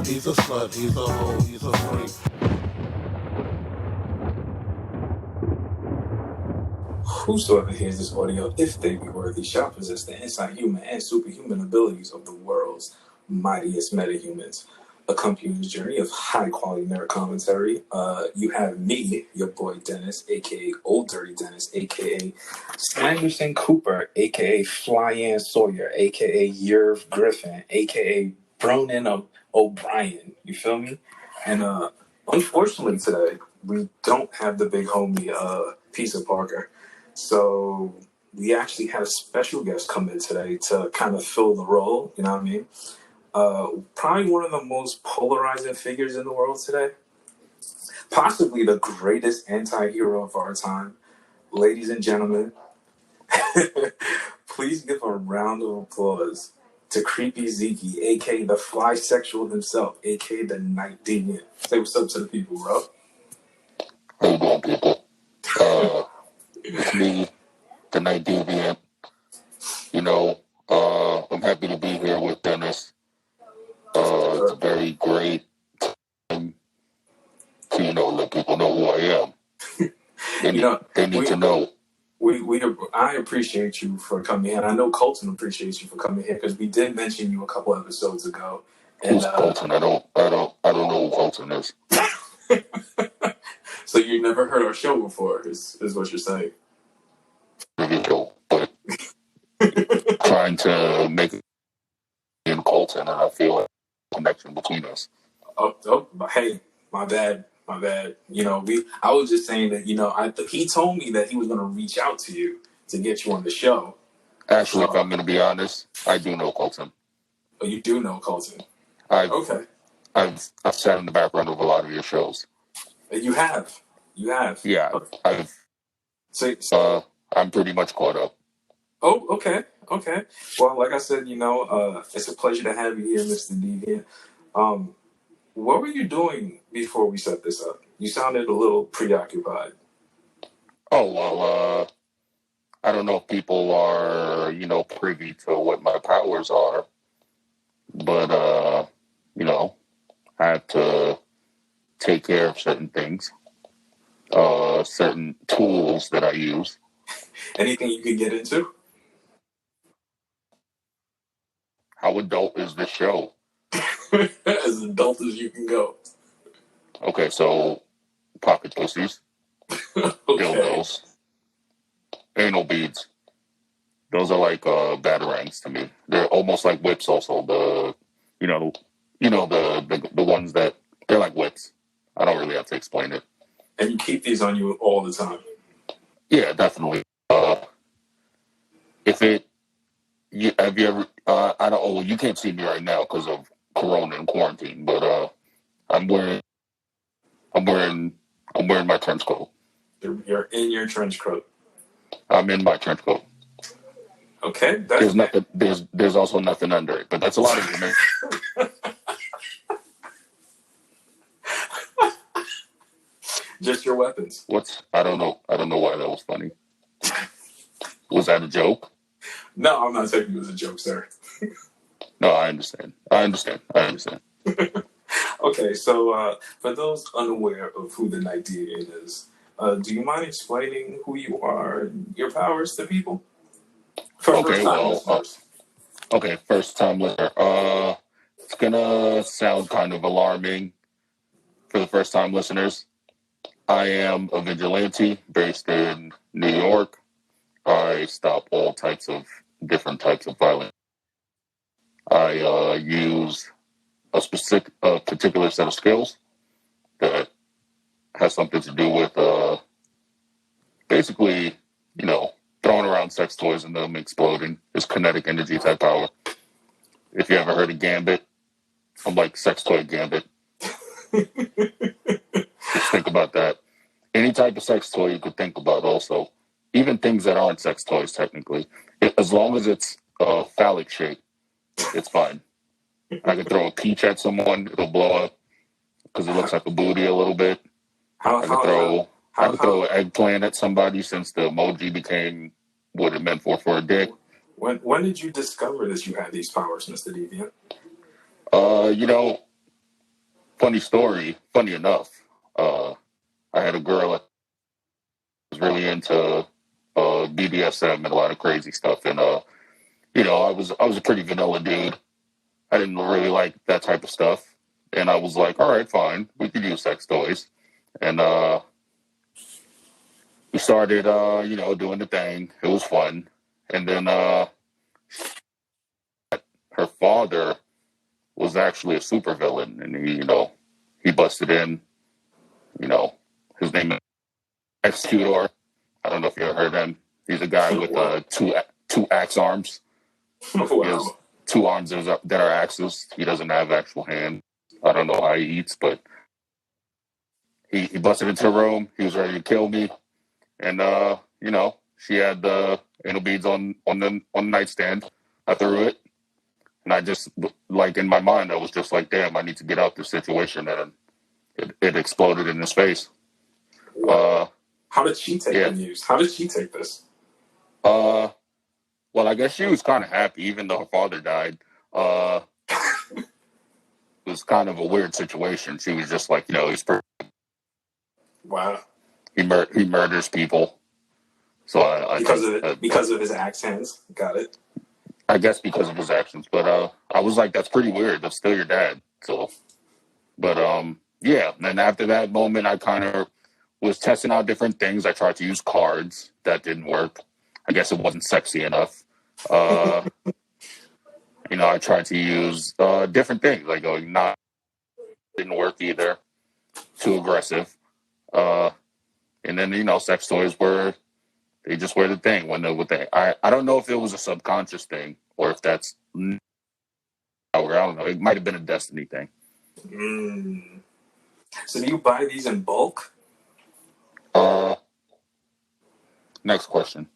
he's a slut, he's a hoe, he's a freak. Whosoever hears this audio, if they be worthy, shall possess the inside human and superhuman abilities of the world's mightiest metahumans. Accompanying this journey of high-quality nerd commentary, you have me, your boy Dennis, a.k.a. Old Dirty Dennis, a.k.a. Sanderson Cooper, a.k.a. Flyan Sawyer, a.k.a. Yerv Griffin, a.k.a. Bronan O'Brien. You feel me? And unfortunately today, we don't have the big homie, Pizza Parker. So we actually had a special guest come in today to kind of fill the role, you know what I mean? Probably one of the most polarizing figures in the world today. Possibly the greatest anti-hero of our time. Ladies and gentlemen, please give a round of applause to Creepy Zeke, a.k.a. the fly sexual himself, a.k.a. the Night Deviant. Say what's up to the people, bro. How you doing, people? It's me, the Night Deviant. You know, I'm happy to be here with Dennis. It's a very great time to, let people know who I am. They need to know. I appreciate you for coming here, and I know Colton appreciates you for coming here because we did mention you a couple episodes ago. And, who's Colton? I don't know who Colton is. So you never heard our show before, is what you're saying? But trying to make it in Colton, and I feel like a connection between us. Hey, my bad. I was just saying that, he told me that he was going to reach out to you to get you on the show. Actually, if I'm going to be honest, I do know Colton. Oh, you do know Colton? Okay. I've sat in the background of a lot of your shows. You have? Yeah, I'm pretty much caught up. Oh, okay. Well, like I said, it's a pleasure to have you here, Mr. Deviant. What were you doing before we set this up? You sounded a little preoccupied. Oh, well, I don't know if people are, privy to what my powers are, but, I have to take care of certain things, certain tools that I use. Anything you could get into? How adult is this show? As adult as you can go. Okay, so pocket pussies, dildos, anal beads. Those are like batarangs to me. They're almost like whips. Also, the ones that they're like whips. I don't really have to explain it. And you keep these on you all the time? Yeah, definitely. Have you ever? I don't. Oh, you can't see me right now because of Corona and quarantine. But I'm wearing my trench coat. You're in your trench coat. I'm in my trench coat. Okay. There's nothing. There's also nothing under it, but that's a lot of information. Just your weapons. I don't know why that was funny. Was that a joke? No, I'm not taking it as a joke, sir. No, I understand. Okay, so for those unaware of who the Night Deviant is, do you mind explaining who you are and your powers to people? First time listener. It's gonna sound kind of alarming for the first time listeners. I am a vigilante based in New York. I stop all different types of violence. I use a particular set of skills that has something to do with basically, throwing around sex toys and them exploding. It's kinetic energy type power. If you ever heard of Gambit, I'm like sex toy Gambit. Just think about that. Any type of sex toy you could think about also. Even things that aren't sex toys, technically. As long as it's phallic shape, it's fine. I could throw a peach at someone, it'll blow up because it looks like a booty a little bit. I could throw an eggplant at somebody since the emoji became what it meant for a dick. When did you discover that you had these powers, Mr. Deviant? funny story. Funny enough, I had a girl that was really into BDSM and a lot of crazy stuff, and I was a pretty vanilla dude. I didn't really like that type of stuff, and I was like, all right, fine, we could use sex toys, and we started, doing the thing. It was fun, and then her father was actually a supervillain, and he busted in. His name is Executor. I don't know if you ever heard him. He's a guy with two axe arms. Wow. He has two arms that are axes. He doesn't have actual hands. I don't know how he eats, but he busted into the room. He was ready to kill me, and she had the anal beads on the nightstand. I threw it, and I just, like, in my mind, I was just like, damn, I need to get out this situation, and it exploded in his face. Wow. How did she take the news? How did she take this? Well, I guess she was kind of happy, even though her father died. It was kind of a weird situation. She was just like, he's wow. He murders people. So because of his axe hands. Got it. I guess because of his actions, but I was like, that's pretty weird. That's still your dad. So, but yeah. And after that moment, I kind of was testing out different things. I tried to use cards. That didn't work. I guess it wasn't sexy enough. I tried to use different things, like didn't work either. Too aggressive. And then sex toys they just were the thing I don't know if it was a subconscious thing or if that's I don't know. It might have been a destiny thing. So do you buy these in bulk? Next question.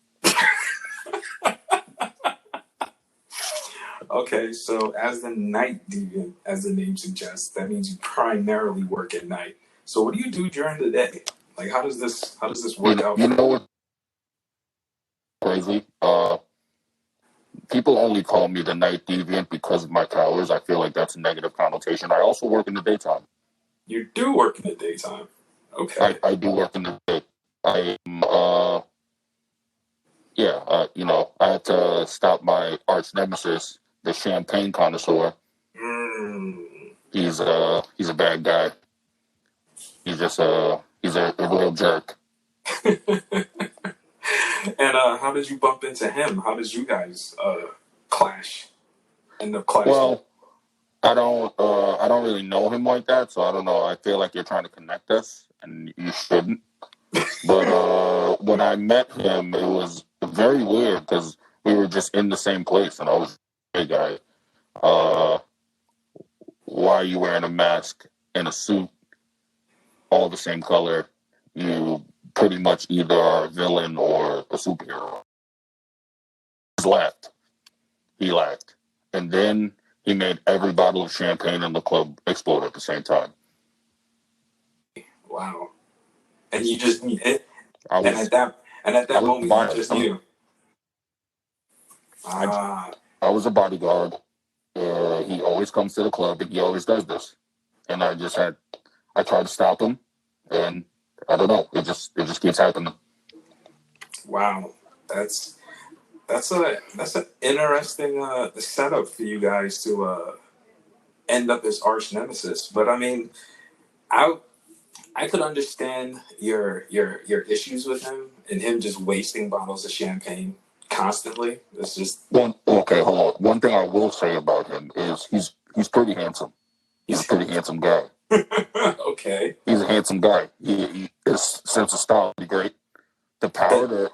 Okay, so as the Night Deviant, as the name suggests, that means you primarily work at night. So what do you do during the day? Like, how does this work out? You know what's crazy? People only call me the Night Deviant because of my powers. I feel like that's a negative connotation. I also work in the daytime. You do work in the daytime. Okay. I do work in the day. I am, I had to stop my arch nemesis, the champagne connoisseur. He's a bad guy. He's a real jerk. And how did you bump into him? How did you guys clash? End up clashing? Well, I don't really know him like that, so I don't know. I feel like you're trying to connect us, and you shouldn't. But when I met him, it was very weird because we were just in the same place, and I was, hey guy, why are you wearing a mask and a suit, all the same color? You pretty much either are a villain or a superhero. He laughed, and then he made every bottle of champagne in the club explode at the same time. Wow. And you just at that moment you just knew. I was a bodyguard. He always comes to the club and he always does this. And I tried to stop him, and I don't know. It just keeps happening. Wow. That's an interesting setup for you guys to end up as arch nemesis. But I mean, I could understand your issues with him and him just wasting bottles of champagne constantly. It's just okay. Hold on. One thing I will say about him is he's pretty handsome. He's a pretty handsome guy. Okay. He's a handsome guy. His sense of style is great. The power to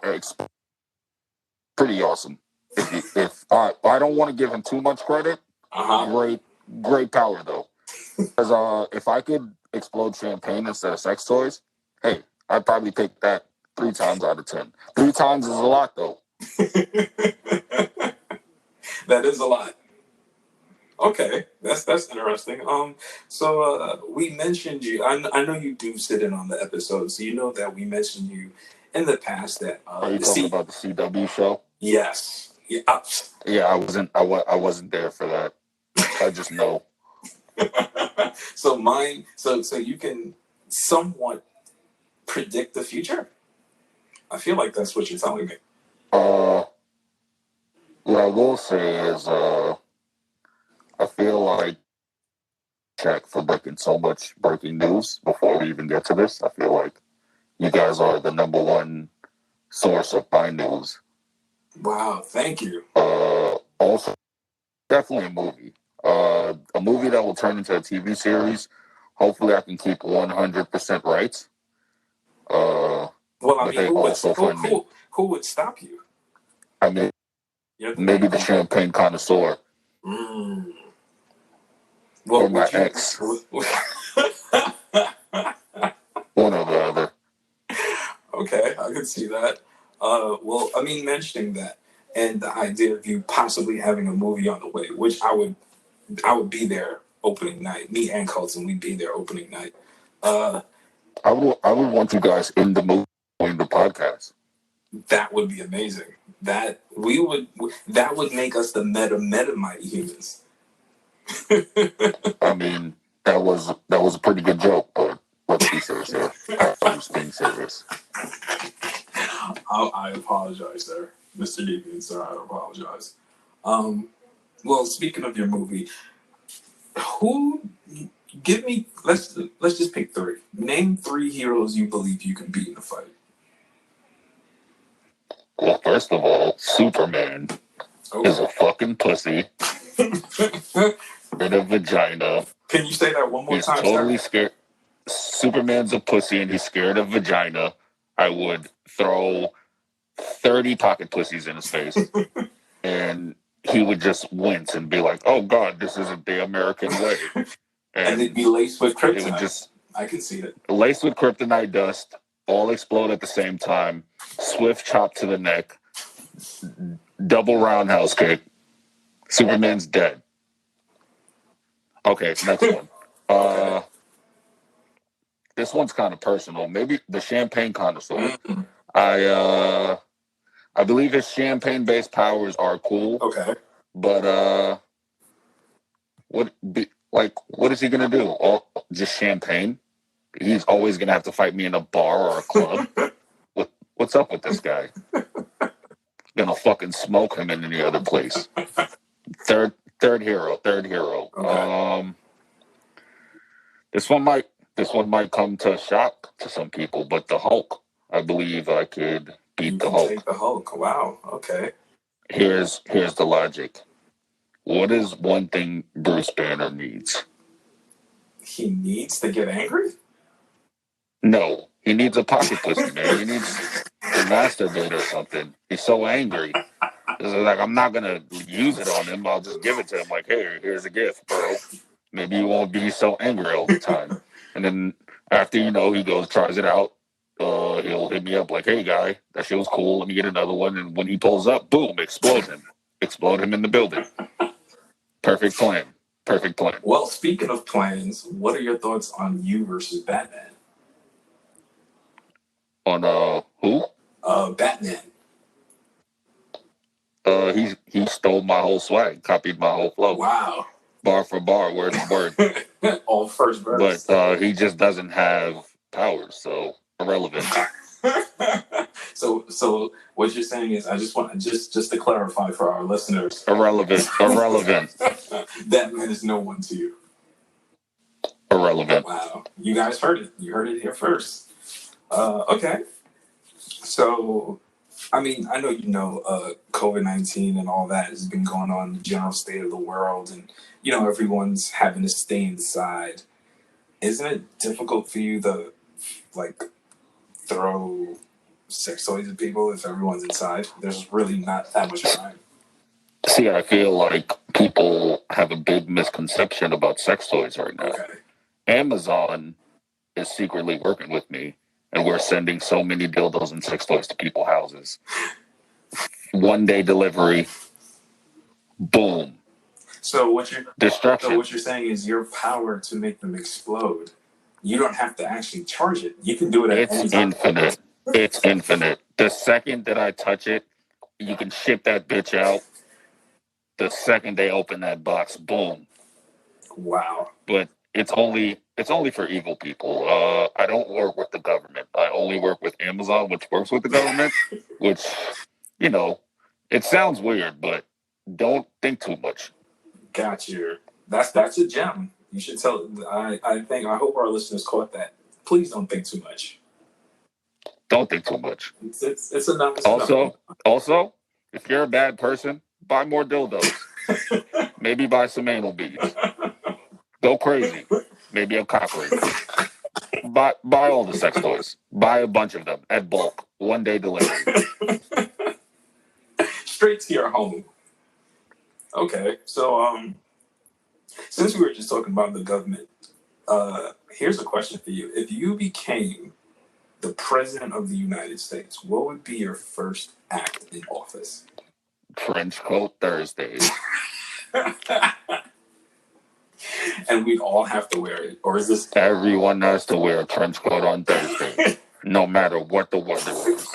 pretty awesome. If I don't want to give him too much credit. Great power though. Because if I could explode champagne instead of sex toys, hey, I'd probably pick that 3 times out of 10. 3 times is a lot though. That is a lot. Okay, that's interesting. So we mentioned you. I know you do sit in on the episodes, so you know that we mentioned you in the past. That are you talking about the CW show? Yes. Yeah. Yeah, I wasn't there for that. I just know. So you can somewhat predict the future. I feel like that's what you're telling me. What I will say is, I feel like check for breaking so much breaking news before we even get to this. I feel like you guys are the number one source of my news. Wow, thank you. Also, definitely a movie that will turn into a TV series. Hopefully, I can keep 100% right. Well, I mean, who would stop you? I mean, maybe the champagne connoisseur. Or my ex. One or the other. Okay, I can see that. Well, I mean, mentioning that and the idea of you possibly having a movie on the way, which I would be there opening night. Me and Colton, we'd be there opening night. I would want you guys in the movie doing the podcast. That would be amazing. That would make us the Mighty Humans. I mean, that was a pretty good joke, but let's be serious here. I was being serious. I apologize, sir, Mr. Deviant, sir. I apologize. Well, speaking of your movie, let's just pick three. Name three heroes you believe you can beat in a fight. Well, first of all, Superman is a fucking pussy. Bit of vagina. Can you say that one more time? He's totally scared. Superman's a pussy and he's scared of vagina. I would throw 30 pocket pussies in his face and he would just wince and be like, "Oh God, this isn't the American way." And it'd be laced with kryptonite. I can see it. Laced with kryptonite dust, all explode at the same time, swift chop to the neck, double roundhouse kick. Superman's dead. Okay, next one. This one's kind of personal. Maybe the champagne connoisseur. I believe his champagne-based powers are cool. Okay. But what is he gonna do? Just champagne? He's always gonna have to fight me in a bar or a club. What's up with this guy? Gonna fucking smoke him in any other place. Third hero. Okay. This one might come to a shock to some people, but the Hulk. I believe I could beat the Hulk. Take the Hulk. Wow. Okay. Here's the logic. What is one thing Bruce Banner needs? He needs to get angry? No, he needs a pocket pussy, man. He needs to masturbate or something. He's so angry. It's like, I'm not gonna use it on him. I'll just give it to him. Like, hey, here's a gift, bro. Maybe you won't be so angry all the time. And then after he goes, tries it out. He'll hit me up like, "Hey, guy, that shit was cool. Let me get another one." And when he pulls up, boom, explode him in the building. Perfect plan. Well, speaking of plans, what are your thoughts on you versus Batman? On who? Batman. He stole my whole swag, copied my whole flow. Wow. Bar for bar, word for word. All first verse. But he just doesn't have powers, so irrelevant. So what you're saying is, I just want just to clarify for our listeners. Irrelevant. Batman is no one to you. Irrelevant. Wow. You guys heard it. You heard it here first. Okay. So, I mean, I know COVID-19 and all that has been going on in the general state of the world, and everyone's having to stay inside. Isn't it difficult for you to throw sex toys at people if everyone's inside? There's really not that much time. See, I feel like people have a big misconception about sex toys right now. Okay. Amazon is secretly working with me, and we're sending so many dildos and sex toys to people's houses. 1-day delivery. Boom. So what you're saying is your power to make them explode. You don't have to actually charge it. You can do it at any time. Infinite. It's infinite. The second that I touch it, you can ship that bitch out. The second they open that box, boom. Wow. But it's only for evil people. I don't work with the government. I only work with Amazon, which works with the government. Which, you know, it sounds weird, but don't think too much. Got you. That's a gem. You should tell. I hope our listeners caught that. Please don't think too much. Don't think too much. It's enough. It's Also, if you're a bad person, buy more dildos. Maybe buy some anal beads. Go crazy. Maybe a cock ring. Buy all the sex toys. Buy a bunch of them at bulk. 1-day delivery. Straight to your home. Okay, so since we were just talking about the government, here's a question for you. If you became the president of the United States, what would be your first act in office? Trench coat Thursdays. And we'd all have to wear it, or is this? Everyone has to wear a trench coat on Thursday, no matter what the weather is.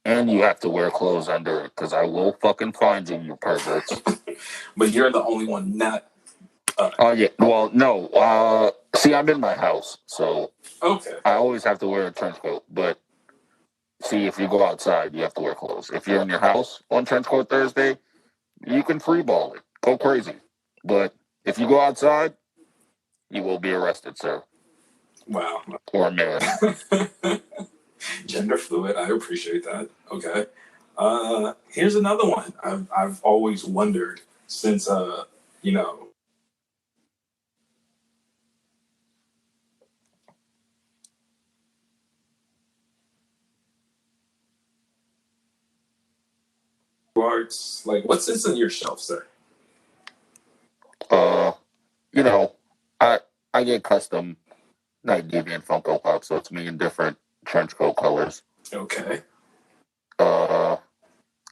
And you have to wear clothes under it, because I will fucking find you, you perverts. But you're the only one not. Oh, yeah. Well, no. See, I'm in my house, so Okay. I always have to wear a trench coat. But see, if you go outside, you have to wear clothes. If you're in your house on Trench Coat Thursday, you can freeball it. Go crazy. But if you go outside, you will be arrested, sir. Wow. Or man. Gender fluid. I appreciate that. Okay. Here's another one. I've always wondered since arts. Like, what's this in your shelf, sir? I get custom Night Deviant Funko Pop, so it's me in different trench coat colors. Okay. I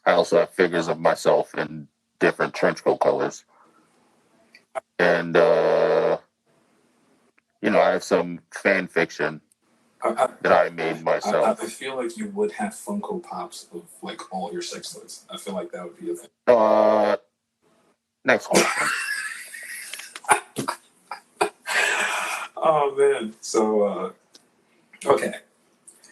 also have figures of myself in different trench coat colors. And, I have some fan fiction that I made myself. I feel like you would have Funko Pops of, like, all your sex toys. I feel like that would be a thing. Next question. Oh, man. So, okay.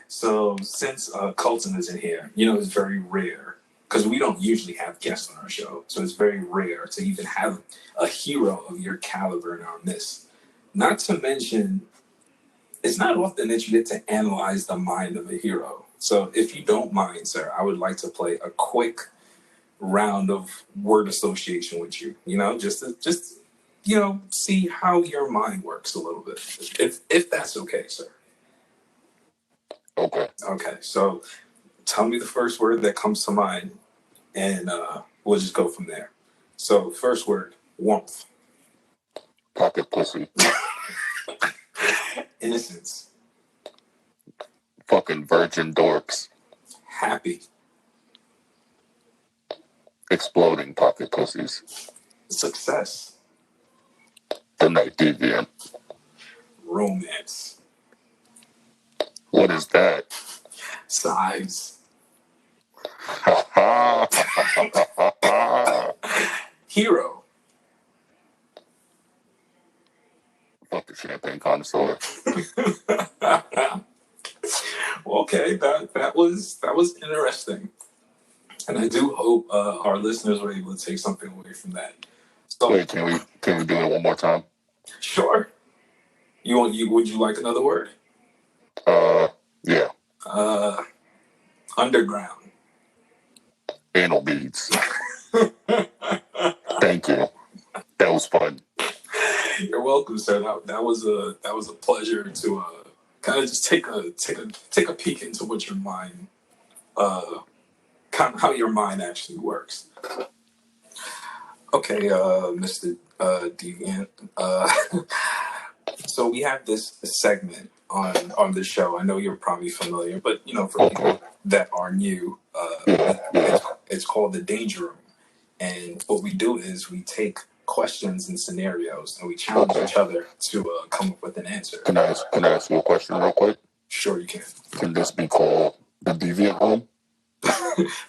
So, since Colton isn't here, it's very rare, because we don't usually have guests on our show, so it's very rare to even have a hero of your caliber in our midst. Not to mention, it's not often that you get to analyze the mind of a hero. So if you don't mind, sir, I would like to play a quick round of word association with you, just see how your mind works a little bit, if that's okay, sir. Okay, so tell me the first word that comes to mind, and we'll just go from there. So, first word, warmth. Pocket pussy. Innocence. Fucking virgin dorks. Happy. Exploding pocket pussies. Success. The Night Deviant. Romance. What is that? Size. Hero. Fuck the champagne connoisseur. Okay, that was interesting, and I do hope our listeners were able to take something away from that. So, wait, can we do it one more time? Sure. Would you like another word? Yeah. Underground. Anal beads. Thank you. That was fun. You're welcome, sir. That was a pleasure to kind of just take a peek into what your mind, kind of how your mind actually works. Okay, Mr. Deviant. So we have this segment on the show. I know you're probably familiar, but for people that are new, it's called the Danger Room. And what we do is we take questions and scenarios and we challenge each other to come up with an answer. Can I ask you a question real quick? Sure, you can. Can this be called the Deviant Room?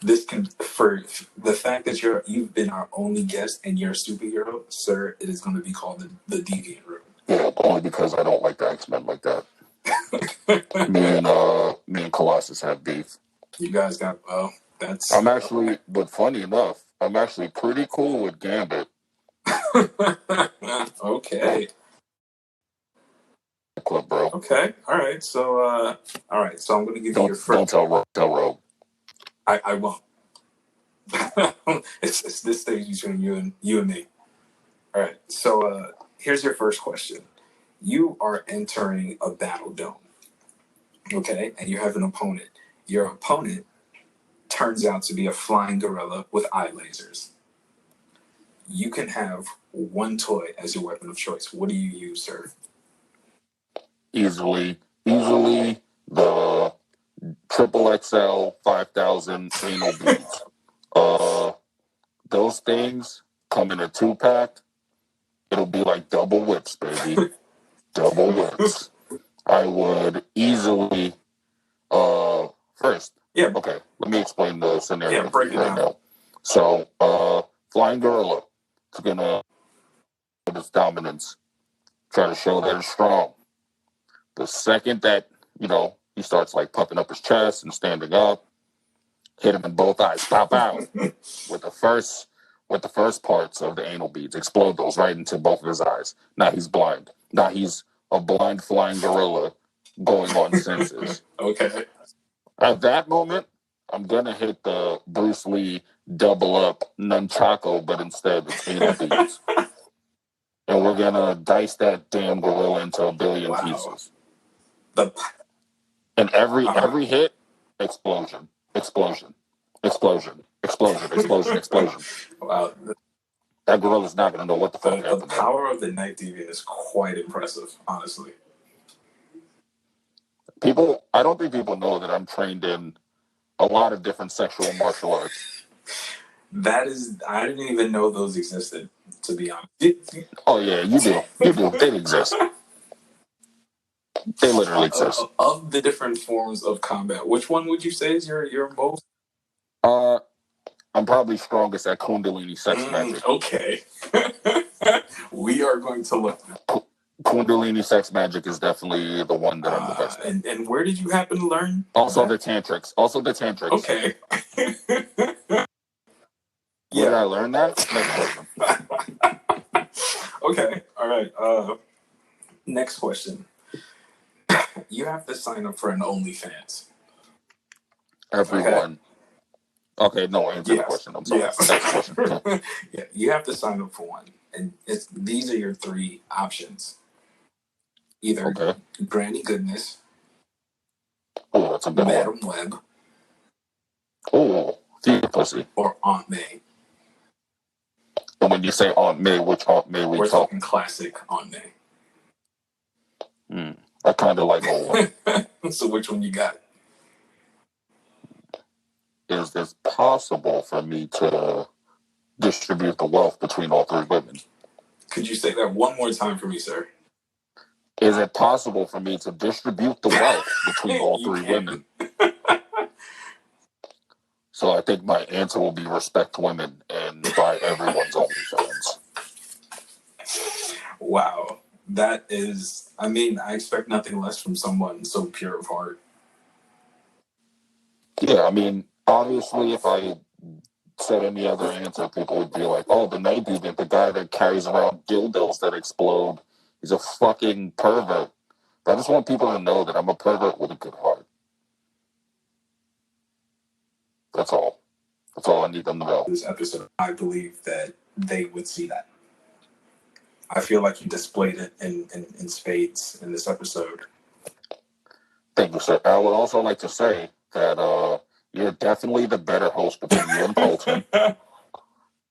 This can, for the fact that you've been our only guest and you're a superhero, sir, it is going to be called the Deviant Room. Yeah, only because I don't like the X-Men like that. Me and Colossus have beef. You guys got that's. I'm actually, but funny enough, I'm actually pretty cool with Gambit. Okay. Club, bro. Okay. All right. So So I'm going to give you your first. Don't tell Rogue. I won't. It's this stage between you and me. All right. So here's your first question. You are entering a battle dome. Okay, and you have an opponent. Your opponent turns out to be a flying gorilla with eye lasers. You can have one toy as your weapon of choice. What do you use, sir? Easily the triple XL 5,000 anal beads. Those things come in a 2-pack. It'll be like double whips, baby. Double whips. I would easily first. Yeah. Okay, let me explain the scenario break it right down. now. So, flying gorilla is gonna put its dominance, try to show that it's strong. The second that, he starts like puffing up his chest and standing up, hit him in both eyes, pop out with the first parts of the anal beads, explode those right into both of his eyes. Now he's blind. Now he's a blind flying gorilla going on senses. Okay. At that moment, I'm gonna hit the Bruce Lee double up nunchaku, but instead it's anal beads. And we're gonna dice that damn gorilla into a billion pieces. And every hit, explosion. Wow. That gorilla's not gonna know what the fuck happened. The power of the Night Deviant is quite impressive, honestly. I don't think people know that I'm trained in a lot of different sexual martial arts. I didn't even know those existed, to be honest. Oh yeah, you do. They exist. They literally exist. Of the different forms of combat, which one would you say is your most? I'm probably strongest at Kundalini sex magic. Okay. We are going to look. Kundalini sex magic is definitely the one that I'm the best at. And where did you happen to learn? Also the tantrics. Okay. Where did I learn that? Next question. Okay. All right. Next question. You have to sign up for an OnlyFans. Everyone. Okay, no, answer the question. I'm sorry. Yes. Next question. Yeah, you have to sign up for one. And these are your three options. Either Granny Goodness. Oh, that's a good Madam Web. Oh, the pussy. Or Aunt May. And when you say Aunt May, which Aunt May we're talking classic Aunt May? I kind of like old one. So which one you got? Is it possible for me to distribute the wealth between all three women? Could you say that one more time for me, sir? Is it possible for me to distribute the wealth between all three women? So I think my answer will be respect women and buy everyone's OnlyFans. Wow. That is, I expect nothing less from someone so pure of heart. Yeah, obviously if I said any other answer, people would be like, oh, the Night Deviant, the guy that carries around dildos that explode, he's a fucking pervert. But I just want people to know that I'm a pervert with a good heart. That's all. That's all I need them to know. This episode, I believe that they would see that. I feel like you displayed it in spades in this episode. Thank you, sir. I would also like to say that you're definitely the better host between you and Colton.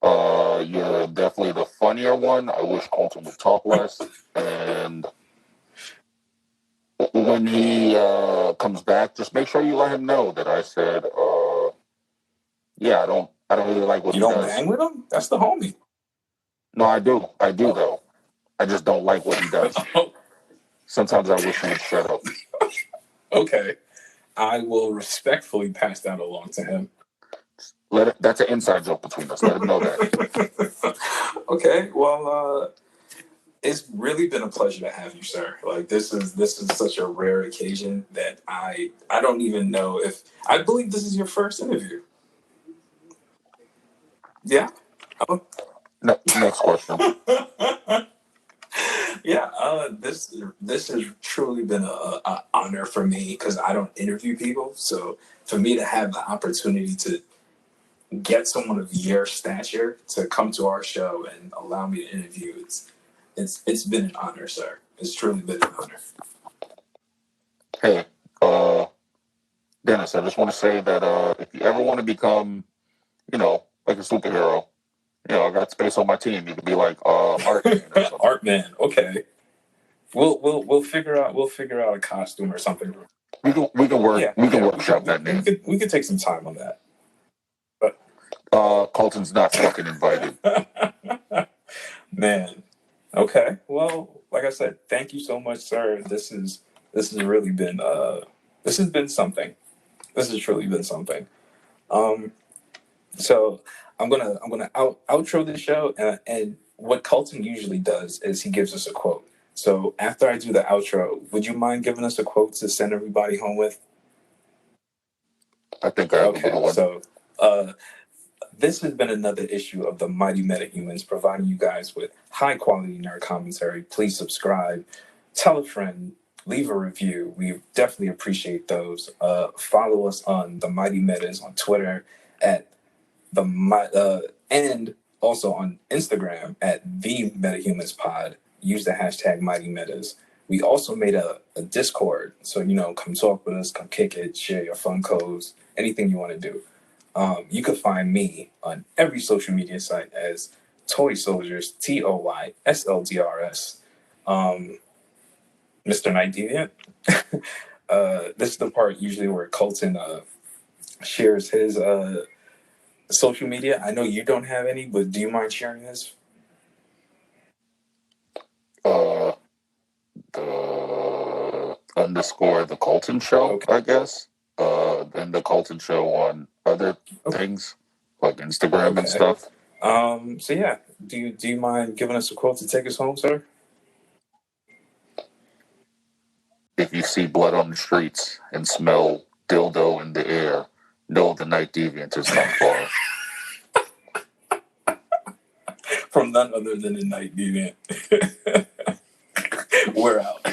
You're definitely the funnier one. I wish Colton would talk less. And when he comes back, just make sure you let him know that I said, I don't really like what he does. You don't bang with him? That's the homie. No, I do though. I just don't like what he does. Sometimes I wish he would shut up. Okay. I will respectfully pass that along to him. That's an inside joke between us. Let him know that. Okay, well, it's really been a pleasure to have you, sir. Like this is such a rare occasion that I don't even know if I believe this is your first interview. Yeah. Oh. Next question. Yeah, this has truly been a honor for me because I don't interview people. So for me to have the opportunity to get someone of your stature to come to our show and allow me to interview, it's been an honor, sir. It's truly been an honor. Hey, Dennis, I just want to say that if you ever want to become, like a superhero, I got space on my team. You could be like Art Man or something. Art Man, okay. We'll figure out a costume or something. We can workshop that name. We could take some time on that. But Colton's not fucking invited. Man. Okay. Well, like I said, thank you so much, sir. This has really been this has been something. This has truly been something. So I'm gonna outro the show, and what Colton usually does is he gives us a quote. So after I do the outro, would you mind giving us a quote to send everybody home with? I think I have a good one. So this has been another issue of the Mighty Metahumans, providing you guys with high quality nerd commentary. Please subscribe, tell a friend, leave a review. We definitely appreciate those. Follow us on the Mighty Metas on Twitter at and also on Instagram at the Metahumans Pod. Use the hashtag Mighty Metas. We also made a Discord, so come talk with us, come kick it, share your fun codes, anything you want to do. You can find me on every social media site as Toy Soldiers, TOYSLDRS. Mr. Night Deviant. This is the part usually where Colton shares his social media. I know you don't have any, but do you mind sharing his? The Colton Show, okay. I guess. And the Colton Show on other things like Instagram and stuff. So yeah, do you mind giving us a quote to take us home, sir? If you see blood on the streets and smell dildo in the air, know the Night Deviant is not far. From none other than the Night Deviant. We're out.